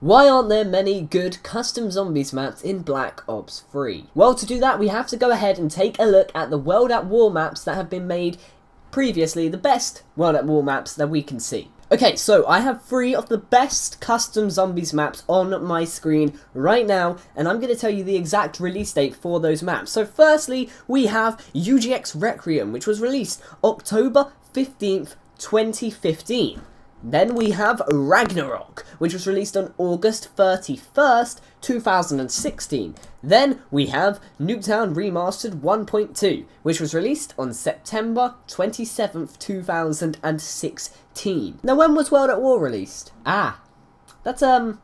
Why aren't there many good custom zombies maps in Black Ops 3? Well, to do that, we have to go ahead and take a look at the World at War maps that have been made previously, the best World at War maps that we can see. Okay, so I have 3 of the best custom zombies maps on my screen right now, and I'm going to tell you the exact release date for those maps. So firstly, we have UGX Requiem, which was released October 15th, 2015. Then we have Ragnarok, which was released on August 31st, 2016. Then we have Nuketown Remastered 1.2, which was released on September 27th, 2016. Now, when was World at War released? That's a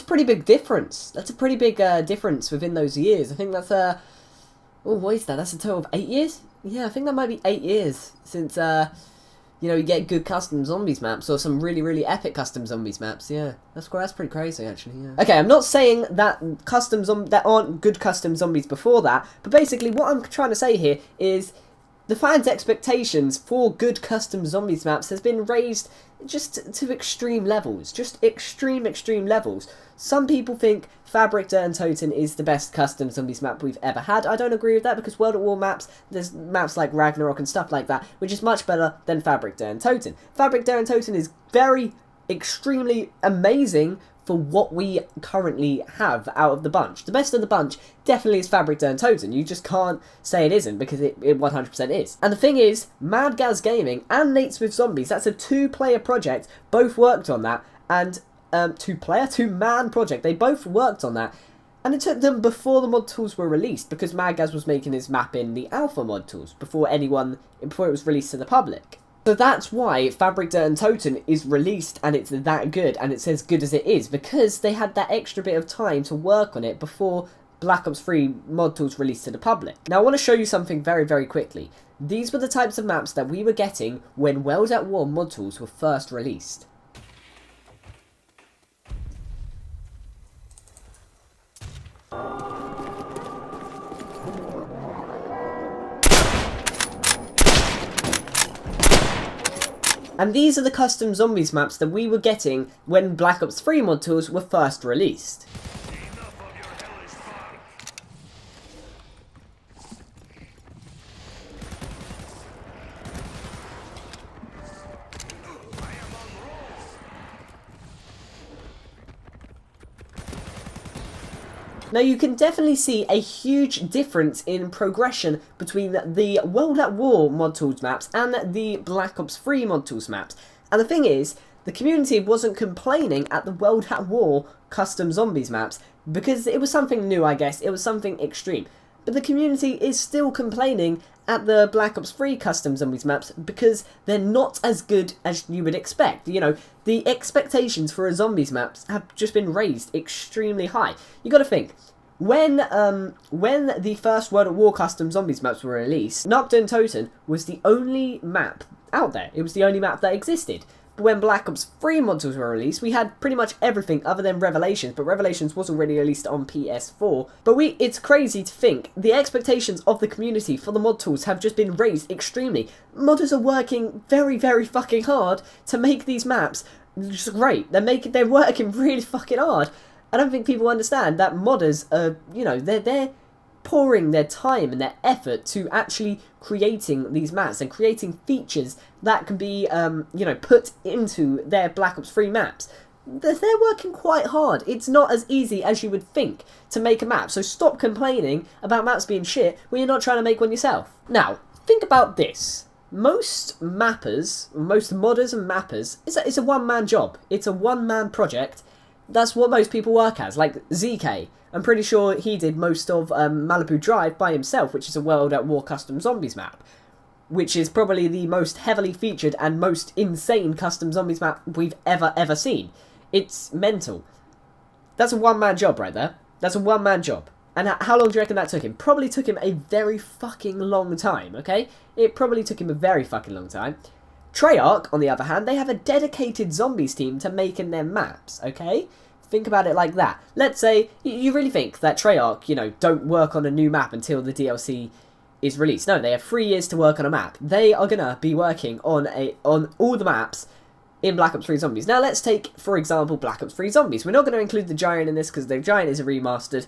pretty big difference. That's a pretty big difference within those years. I think that's oh, what is that? That's a total of 8 years? Yeah, I think that might be 8 years since you know, you get good custom zombies maps, or some really, really epic custom zombies maps. Yeah, that's pretty crazy, actually. Yeah. Okay, I'm not saying that that aren't good custom zombies before that, but basically what I'm trying to say here is the fans' expectations for good custom zombies maps has been raised just to extreme levels. Just extreme levels. Some people think Fabric Der und Toten is the best custom zombies map we've ever had. I don't agree with that, because World at War maps, there's maps like Ragnarok and stuff like that, which is much better than Fabric Der und Toten. Fabric Der und Toten is extremely amazing for what we currently have out of the bunch. The best of the bunch definitely is Fabric Der und Toten. You just can't say it isn't, because it 100% is. And the thing is, Mad Gaz Gaming and Nates with Zombies, that's a 2-player project, both worked on that, and 2-man project, they both worked on that, and it took them before the mod tools were released, because Mad Gaz was making his map in the alpha mod tools before it was released to the public. So that's why Fabric Der und Toten is released and it's that good, and it's as good as it is, because they had that extra bit of time to work on it before Black Ops 3 mod tools released to the public. Now I want to show you something very, very quickly. These were the types of maps that we were getting when World at War mod tools were first released. And these are the custom zombies maps that we were getting when Black Ops 3 mod tools were first released. Now you can definitely see a huge difference in progression between the World at War mod tools maps and the Black Ops 3 mod tools maps. And the thing is, the community wasn't complaining at the World at War custom zombies maps because it was something new, I guess. It was something extreme. But the community is still complaining at the Black Ops 3 custom zombies maps because they're not as good as you would expect. You know, the expectations for a zombies maps have just been raised extremely high. You gotta think, when the first World at War custom zombies maps were released, Nacht der Toten was the only map out there. It was the only map that existed. But when Black Ops 3 mod tools were released, we had pretty much everything other than Revelations, but Revelations was already released on PS4. But it's crazy to think, the expectations of the community for the mod tools have just been raised extremely. Modders are working very, very fucking hard to make these maps just great. They're working really fucking hard. I don't think people understand that modders are, you know, they're pouring their time and their effort to actually creating these maps and creating features that can be, you know, put into their Black Ops 3 maps. They're working quite hard. It's not as easy as you would think to make a map, so stop complaining about maps being shit when you're not trying to make one yourself. Now, think about this. Most mappers, most modders and mappers, it's a one-man job. It's a one-man project. That's what most people work as, like ZK. I'm pretty sure he did most of Malibu Drive by himself, which is a World at War custom zombies map, which is probably the most heavily featured and most insane custom zombies map we've ever seen. It's mental. That's a one-man job right there. That's a one-man job. And how long do you reckon that took him? Probably took him a very fucking long time, okay? It probably took him a very fucking long time. Treyarch, on the other hand, they have a dedicated zombies team to making their maps, okay? Think about it like that. Let's say, you really think that Treyarch, you know, don't work on a new map until the DLC is released. No, they have 3 years to work on a map. They are gonna be working on all the maps in Black Ops 3 Zombies. Now let's take, for example, Black Ops 3 Zombies. We're not going to include the Giant in this because the Giant is a remastered.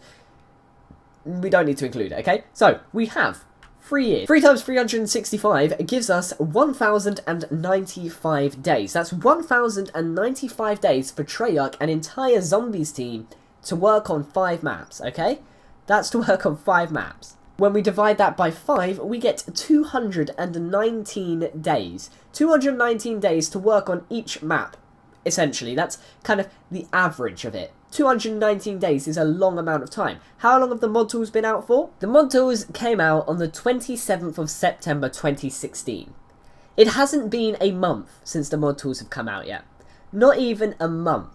We don't need to include it, okay? So, we have 3 years. 3 times 365 gives us 1,095 days. That's 1,095 days for Treyarch, an entire Zombies team, to work on 5 maps, okay? That's to work on 5 maps. When we divide that by 5, we get 219 days. 219 days to work on each map, essentially. That's kind of the average of it. 219 days is a long amount of time. How long have the mod tools been out for? The mod tools came out on the 27th of September 2016. It hasn't been a month since the mod tools have come out yet. Not even a month.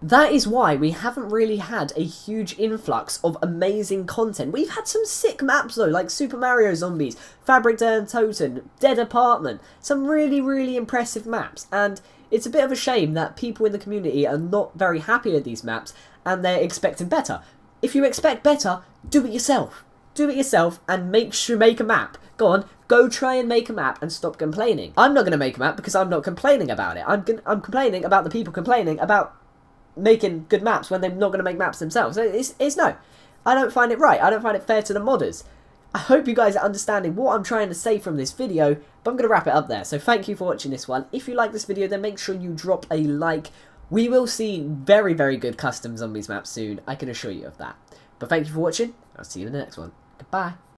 That is why we haven't really had a huge influx of amazing content. We've had some sick maps though, like Super Mario Zombies, Fabric Der Toten, Dead Apartment. Some really, really impressive maps. And it's a bit of a shame that people in the community are not very happy with these maps and they're expecting better. If you expect better, do it yourself. Do it yourself and make a map. Go on, go try and make a map and stop complaining. I'm not going to make a map because I'm not complaining about it. I'm complaining about the people complaining about making good maps when they're not going to make maps themselves. It's no. I don't find it right. I don't find it fair to the modders. I hope you guys are understanding what I'm trying to say from this video, but I'm going to wrap it up there. So thank you for watching this one. If you like this video, then make sure you drop a like. We will see very, very good custom Zombies maps soon. I can assure you of that. But thank you for watching. I'll see you in the next one. Goodbye.